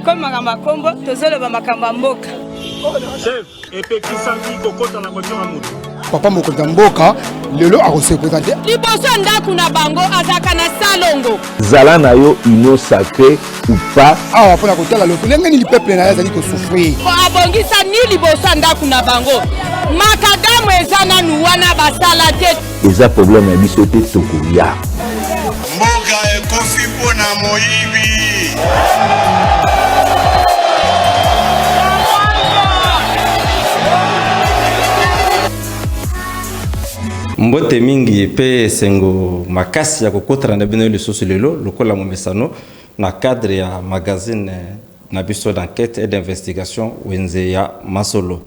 comme Makamba Kombo, tozoloba Makamba Mboka. Chef, et puis qui s'en kokota na voiture à moto. Papa Mokonza Mboka, lelo a reçu présenté. Liboso ndako na bango azaka na salongo. Zala na yo union sacrée ou pas. Ah, pour la côté la loto, l'engeni peuple na yazali ko souffrir. Ko abongisa ni liboso ndako na bango. Makadamu ezana nuwana basala te. Eza problème ya biso te tokoya. Mboka ekofi pona moyibi. Mbote mingi pe sengo makasi ya kokotana na bino lisusu lelo lokola momesano na cadre ya magazine na biso d'enquête et d'investigation wenze ya Masolo.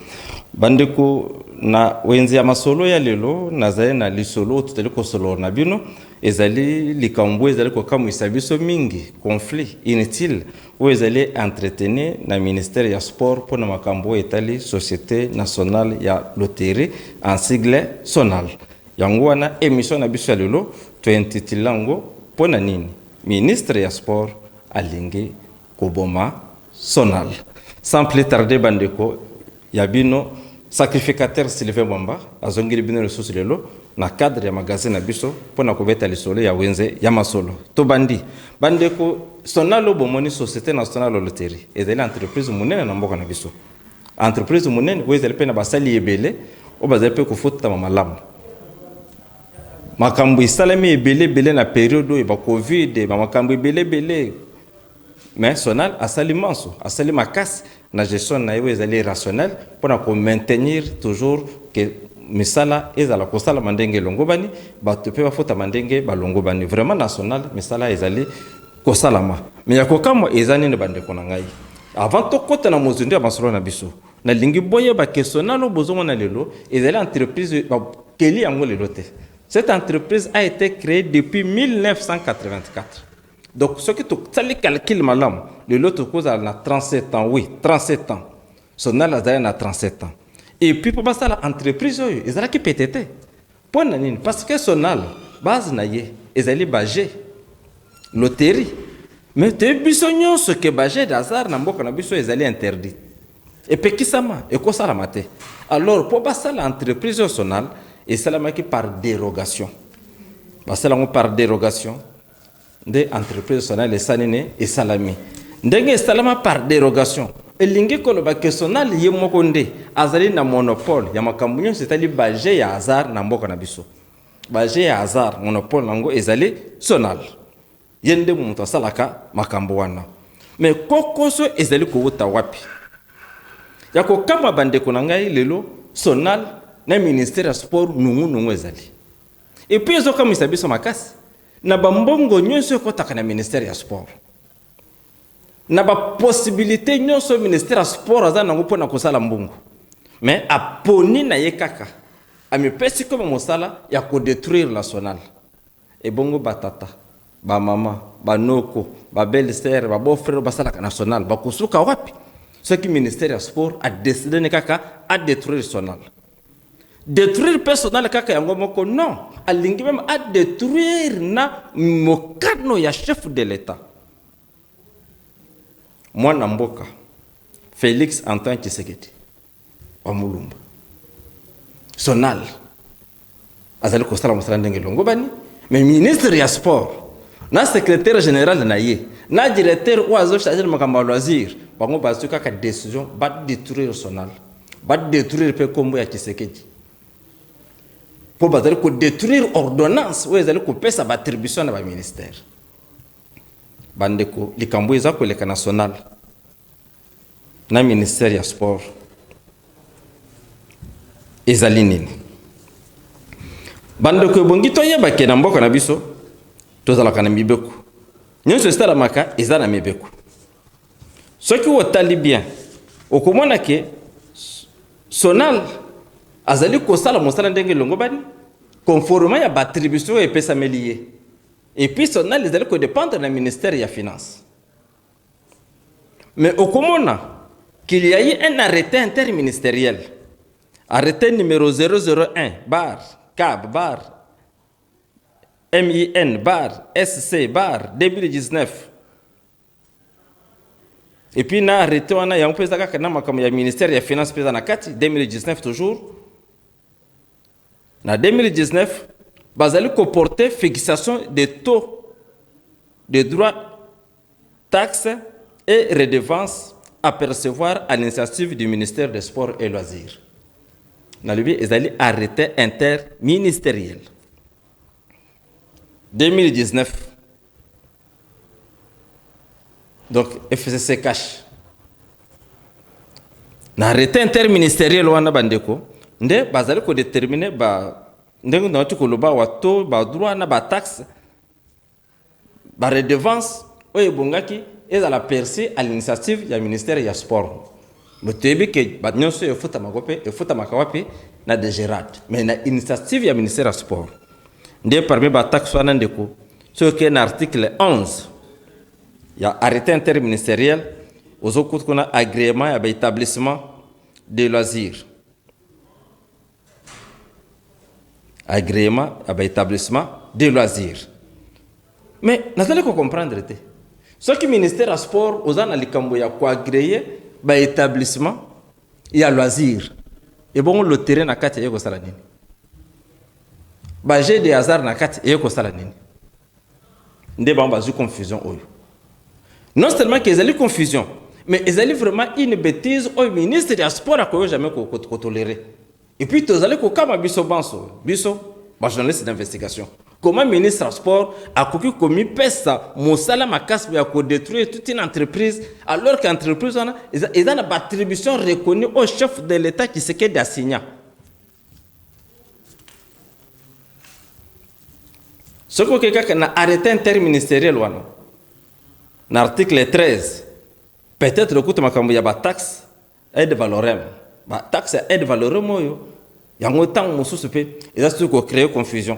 Bandeko na wenze ya Masolo ya lelo nazaye na lisolo tutali kosolo na bino ezali likambo ezali kokamwisa biso mingi conflit inutile ou ezali entretenir na ministère ya sport pour na makambo etali Société nationale ya loterie en sigle SONAL. Yango wana émission na biso ya lelo to intitulango pona nini ministre ya sport alingi koboma SONAL. Sans plus tarder bandeko ya bino sacrificateur Sylvain Mwamba azongiri bino ressources lelo na cadre ya magazine na biso pona kobeta lisolo ya wenze ya Masolo. To bandi bandeko SONAL bomoni Société nationale de loterie ezali entreprise munene na mboka na biso. Entreprise munene wezali pe na basali ebele o bazali pe kofuta malamu. Makambo isalami ebele na période oyo ba Covid ba makambo ebele mais SONAL asali manso asali makasi na gestion na yo ezali rationnel pour ko maintenir toujours que misala ezala kosala mandenge longobani bato pe bafota mandenge balongobani vraiment national misala ezali kosalama mais yakokamo ezani ne bande kona ngai avant to kota na mozundo ya Masolo na biso na lingi boye ba SONAL bozongo na lelo ezali entreprise ba keli yango lelo te. Cette entreprise a été créée depuis 1984. Donc, ce qui est le calcul, madame, l'autre cause a 37 ans, oui, 37 ans. SONAL a 37 ans. Et puis, pour passer à l'entreprise, ils ont qui pété. Parce que SONAL, base naïe, ils ont bagé, loterie. Mais tu as ce que bagé d'hasard, ils ont interdit. Et puis, qui ça m'a? Et quoi ça la maté? Alors, pour passer à l'entreprise SONAL, et cela marqué par dérogation. Parce que par dérogation, des entreprises SONAL et Sanine et Salami. Ndenge salama par dérogation. Et l'ingi koloba que SONAL yé mokonde azali na monopole ya makambu c'est-à-dire bagé ya hasard na mboka na biso. Bagé ya hasard monopole nango ezali SONAL. Yende muto salaka makambu wana. Mais kokoso ezali ko wuta wapi. Yako kama bande konangai lelo SONAL na ministère ya sport nungu ezali. Et puis ezo kama isabiso makasi na bambongo nyonso kotaka na ministère ya sport. Na ba possibilité nyonso ministère ya sport aza nango pona kosala mbongo. Mais aponi na yekaka amepesi comme mosala ya ko détruire la SONAL. Et bongo batata, ba mama, ba noko, ba belle-sœur, ba beau-frère basala ka national, ba kusuka wapi? Ce qui ministère ya sport a décidé ne kaka à détruire SONAL. Détruire personnel kaka yango moko non alingi même à détruire na mokano ya chef de l'état mwana mboka Félix Antoine Tshisekedi wa Mulumba SONAL azali kosala mosala ndenge longo bani mais ministre ya sport na secrétaire général na ye na directeur ou azo chargé de makamba loisir bango basuka ka décision ba détruire SONAL ba détruire pe kombo ya Tshisekedi pour détruire ordonnance où ils allaient couper sa attribution dans le ministère. Bandeko, les Cambouis ont le national, dans le ministère du sport, ils allaient. Bandeko, bongito yeba ke nambo kana biso, tozala kana mibeku. Nyon se stala maka, ils allaient mibeku. Ce qui est talibien, au comment que SONAL azali kosala mosala ndenge longo bani conformément ya attribution et pesa melié et puis SONAL les allait dépendre du ministère de la finance mais au commun qu'il y a eu un arrêté interministériel arrêté numéro 001 bar CAB bar MIN bar SC bar 2019 et puis na arrêté wana yango pesa kaka na makambo ya ministère ya finance pesa na kati 2019 toujours na 2019 bazali ko porter fixation des taux de droits, taxes et redevances à percevoir à l'initiative du ministère des Sports et Loisirs. Dans le but, ils allaient arrêter interministériel. 2019. Donc, FCC cash. Arrêté interministériel, on a bandeko. Nde bazali ko déterminer ba ndenge na tuko loba wato ba droit na ba taxe ba redevance oye bongaki ezala percé à l'initiative du ministère ya sport. Le tebi ke ba nyonso e futa magope e futa makawapi na degerat mais na initiative ya ministère ya sport. Nde parmi ba taxe wana ndeko ce que na article 11 ya arrêté interministériel aux autres qu'on a agrément à établissement de loisirs. Agrément à établissement de loisirs. Mais nous allons comprendre. Ce qui est ministère à sport, aux ans à quoi agréer, établissement et à loisirs. Et bon, le terrain n'a qu'à être salanine. J'ai des hasards n'a qu'à être salanine. Des bambas confusion. Non seulement qu'ils aient confusion, mais ils allaient vraiment une bêtise au ministre des Sports à quoi jamais tolérer. Et puis, tu allez comme Bisso Banso, journaliste d'investigation. Comment le ministre des Sports a commis pesa, mon salaire ma casse, pour détruire toute une entreprise, alors qu'une entreprise, ils ont une attribution reconnue au chef de l'État qui se qu'est d'assigner. Ce que quelqu'un a arrêté interministériel, l'article 13, peut-être le coût de ma taxe est de valorem. La taxe est de valorem. Il y a autant de choses ils ont créé confusion.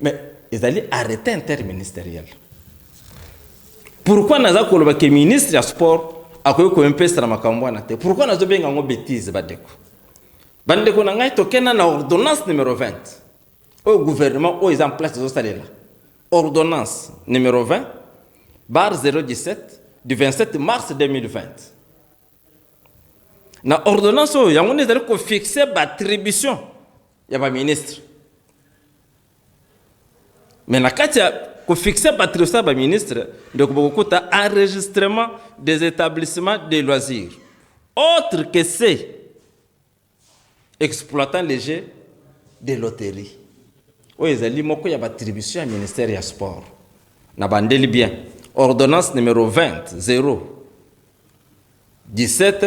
Mais ils allaient arrêter interministériel. Pourquoi nous avons le ministre du sport a fait un peu de makamboana? Pourquoi nous avons bien une bêtise? Bandeko n'a pas été dans l'ordonnance numéro 20. Au gouvernement, où ils ont en place des là. Ordonnance numéro 20, barre 017, du 27 mars 2020. Dans l'ordonnance, il y a un fixé l'attribution. Il y a un ministre. Mais quand il y a fixé l'attribution du ministre, il y a un enregistrement des établissements de loisirs. Autre que c'est exploitant les jeux de loterie. Oui, il y a une attribution du ministère du sport. Nous avons bien. Ordonnance numéro 20, 0, 17,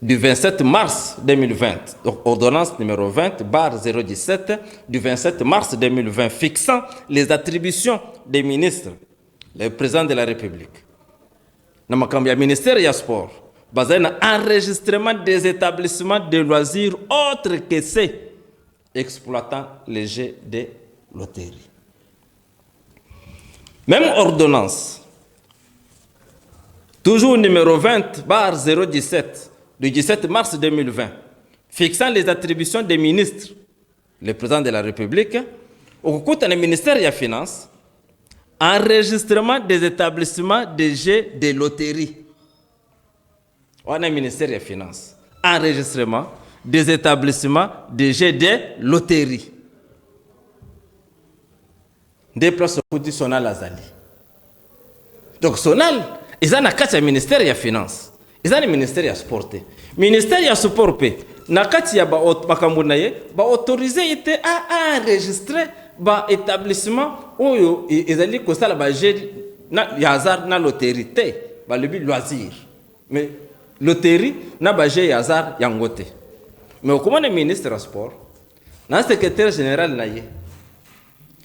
du 27 mars 2020. Donc, ordonnance numéro 20, barre 017, du 27 mars 2020, fixant les attributions des ministres, le président de la République. Nous avons le ministère du sport, basé sur l'enregistrement des établissements de loisirs autres que ces exploitant les jeux de loterie. Même ordonnance, toujours numéro 20, barre 017, du 17 mars 2020, fixant les attributions des ministres, le président de la République, au cours du ministère des Finances, enregistrement des établissements de jeux de loterie. On a le ministère des Finances, enregistrement des établissements de jeux de loterie. Des places au Sonal Azali. Donc Sonal, ils ont un ministère des Finances. Ils ont le ministère des Sports. Le ministère des Sports, il a autorisé à enregistrer l'établissement où ils ont le hasard dans la loterie. Le loisir. Mais la loterie, il y a hasard yangote. Mais comment le ministre des Sports, le secrétaire général,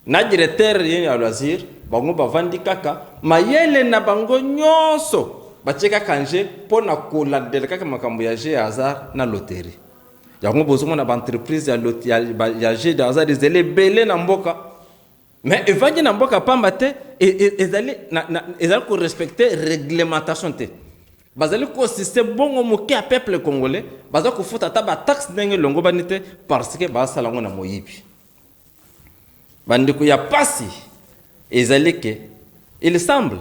le directeur des loisirs, bango bavandi kaka mayele na bango nyonso bacheka kanje pona kolandela kaka makambo ya jeu hasard na loterie yango bozomo na entreprise ya loterie ya jeu de hasard ezele belé na mboka mais evandi na mboka pamba te ezali ko respecter réglementation te bazali ko système bongo moke a peuple congolais bazali ko futa ta ba taxe ndenge longo banite parce que ba sala ngo na moyibi bandiko ya pasi. Il semble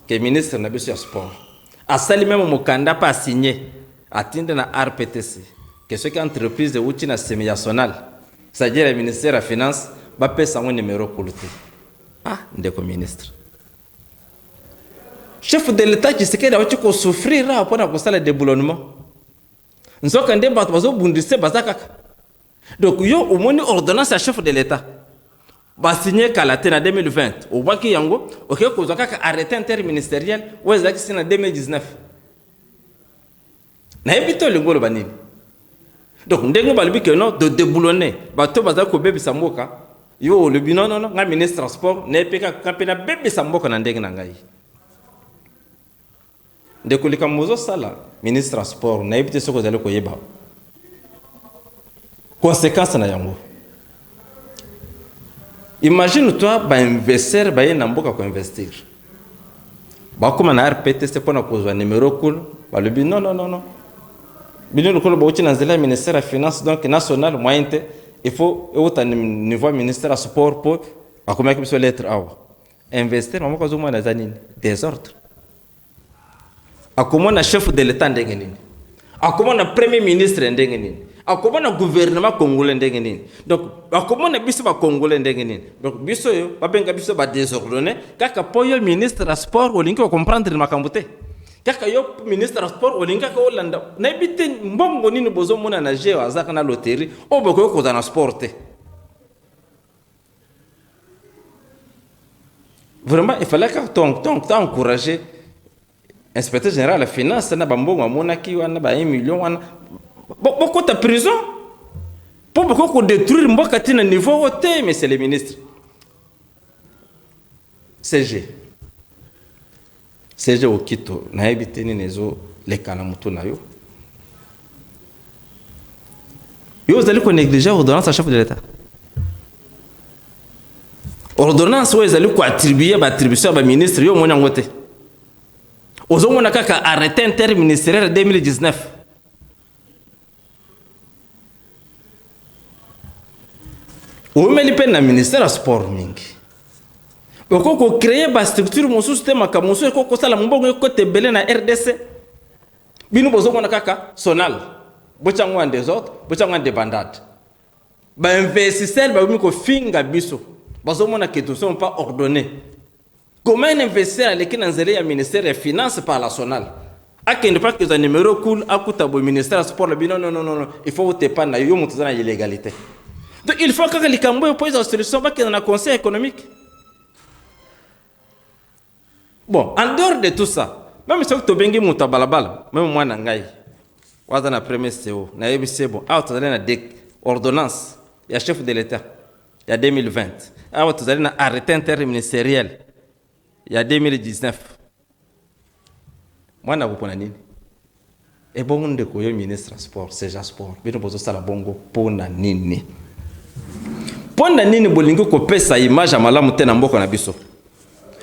que le ministre n'a pas sport asali même mokanda pas signé atinde na RPTC que ce qui entreprise de outil na semi-national c'est-à-dire le ministère de la finance ba pesa un numéro kuluté ah ndeko ministre chef de l'état qui se keda wati ko souffrir rapport na kosala déboulonnement nzoka nde bato bazo bundise bazaka donc yo omoni ordonnance à chef de l'état ba signé kalaté na 2020 au baki yango OK ko zaka arrêté interministériel ou zaki sina 2019 na ebito lingolo banini donc ndenge balibi que non de déboulonner bato bazaka ko bebisa mboka yo le bino non nga ministre transport na epeka kampena bebisa mboka na ndenge na ngai ndeko likamozo sala ministre transport na ebite soko zali ko yeba conséquence na yango. Imagine toi ba investir ba yena mboka ko investir ba kuma na RPTC pona kozwa numéro cool ba le non bino ko ba uti na zela ministère de finance donc national moyen il faut autant niveau ministère sport pour ba kuma ki biso lettre awa investir mama ko zuma na zanini désordre akomo na chef de l'état ndenge nini akomo na premier ministre ndenge nini akomo na gouvernement congolais ndenge nini donc akomo na biso ba congolais ndenge nini donc biso yo ba benga biso ba désordonné kaka poyo ministre de sport olingi ko comprendre makambo te kaka yo ministre de sport olinga ko landa na bité mbongo nini bozo mona na jeu azaka na loterie o boko ko na sport te vraiment il fallait que ton encourager inspecteur général de la finance na bambongo amonaki wana ba 1 million wana beaucoup de prison pour beaucoup détruire mboka tina niveau haute monsieur le ministre CG okito na ebite ni nezo lekana mutu na yo zali ko négliger ordonnance à chef de l'état ordonnance wo zali ko attribuer ba attribution ba ministre yo mona ngote ozomona kaka arrêté interministériel 2019 ou même le ministère du sport mingi ko créer ba structure mo système makamoso ko sala mbongo ko tebele na RDC binu bozomona kaka sonal bochango en des autres bochango en débandade ba investisseur ba mi ko finga biso bozomona que tout sont pas ordonnés. Comment investir avec un ministère des Finances par la sonal? À qui ne pas que un numéro cool à coûter au ministère du Sport, non, il faut voter pas na yo monter dans l'illégalité. Donc il faut que les Cambodgiens posent la solution pas qu'il y ait un conseil économique. Bon, en dehors de tout ça, même si tu bengi monta balabala, même moi nangai, ouaza na premier CO, na ebise bon, ah tu as na ordonnance, il y a chef de l'État, il y a 2020, ah tu as na arrêté interministériel. Il y a 2019. Moi, je ne sais pas. Et bon, on est ministre du sport, c'est déjà sport. Mais nous avons bongo pour nini. Pour nini, bolingo ko pesa image à malamu tena mboko na biso.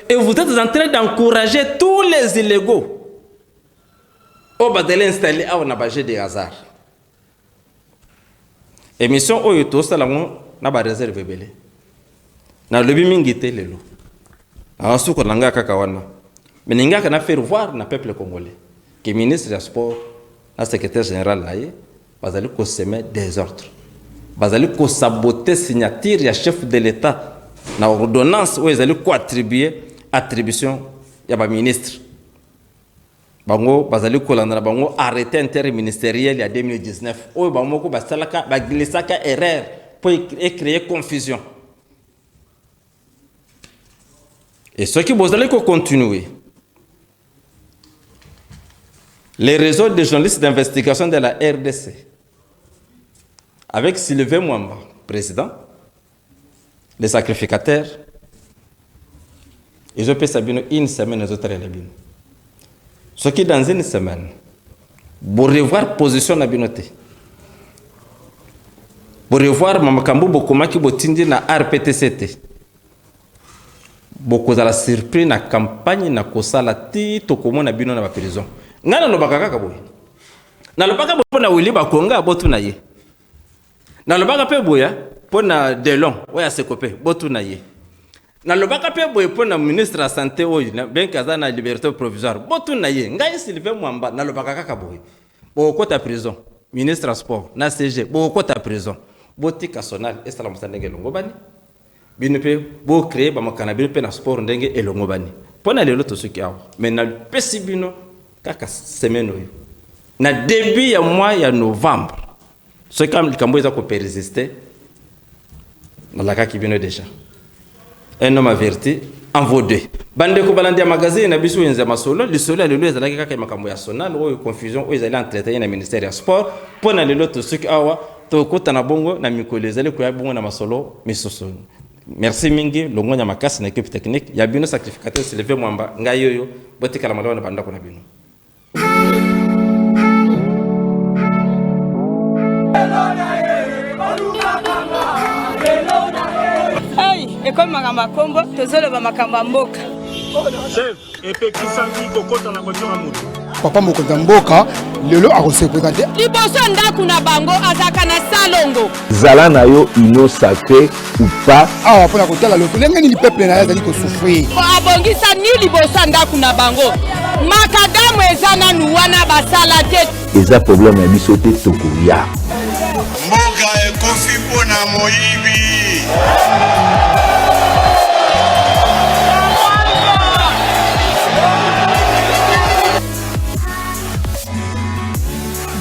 Et vous êtes en train d'encourager tous les illégaux. Au bas de l'installer à un budget de hasard. Émission Oyoto, ça la na ba réserve belé. Na lobi mingite lelo. Asuko nanga kaka wana mais ninga kana faire voir na peuple congolais que ministre des sports na secrétaire général naye bazali ko semer des ordres bazali ko saboter signature ya chef de l'état na ordonnance où ezali ko attribuer attribution ya ba ministre bango bazali ko landa bango arrêté interministériel ya 2019 où bango ko basalaka ba glissaka erreur pour créer confusion. Et ce qui vous allez continuer, les réseaux de journalistes d'investigation de la RDC, avec Sylvain Mwamba, président, les sacrificateurs, ils ont fait une semaine aux autres élèves. Ce qui dans une semaine, pour revoir position na binoté, pour revoir Mamakambu Bokoma qui botindi na RPTCT. Beaucoup de la surprise na campagne na kosala tito komo na bino na ba prison ngana lo bakaka kaboy na lo baka bona wili bakonga botu na ye na lo baka pe boya pona delon oya sekope botu na ye na lobaka pe boye pona ministre la santé oyo bien kaza na liberté provisoire botu na ye ngai Sylvain Mwamba na lobaka kaka boye bo kota prison ministre ya sport na CG bo kota prison botika sonal esala musandenge longo bani bino pe bo créer ba makana bino pe na sport ndenge elongo bani pona lelo to soki awo mais na pesi bino kaka semaine oyo na début ya mois ya novembre ce kam likambo eza ko persister na la kaki bino déjà un homme averti en vaut deux. Bande ko balandi ya magazine na biso yenza masolo lisolo lelo ezalaki kaka makambo ya sonal oyo confusion oyo ezali entretien na ministère ya sport pona lelo to soki awa to kota na bongo na mikolo ezali ko ya bongo na masolo misoso. Merci mingi longo nya makasi na équipe technique ya bino sacrificateur Sylvain Mwamba ngai yoyo botikala malawa na banda ko na bino. École Makamba Kombo, tozolo ba Makamba Mboka. Chef, epekisaki kokota na voiture ya moto. Papa mokonzi mboka lelo akose présenter. Liboso ndaku na bango azaka na salongo. Zala na yo ino sacré ou pas. Awa pona kotala loto ndenge nini peuple na yazali ko souffrir. Ko abongisa ni liboso ndaku na bango. Makadamu ezana nuwana basala te. Eza problème ya biso te tokoya. Mboka ekofi mpona moyibi.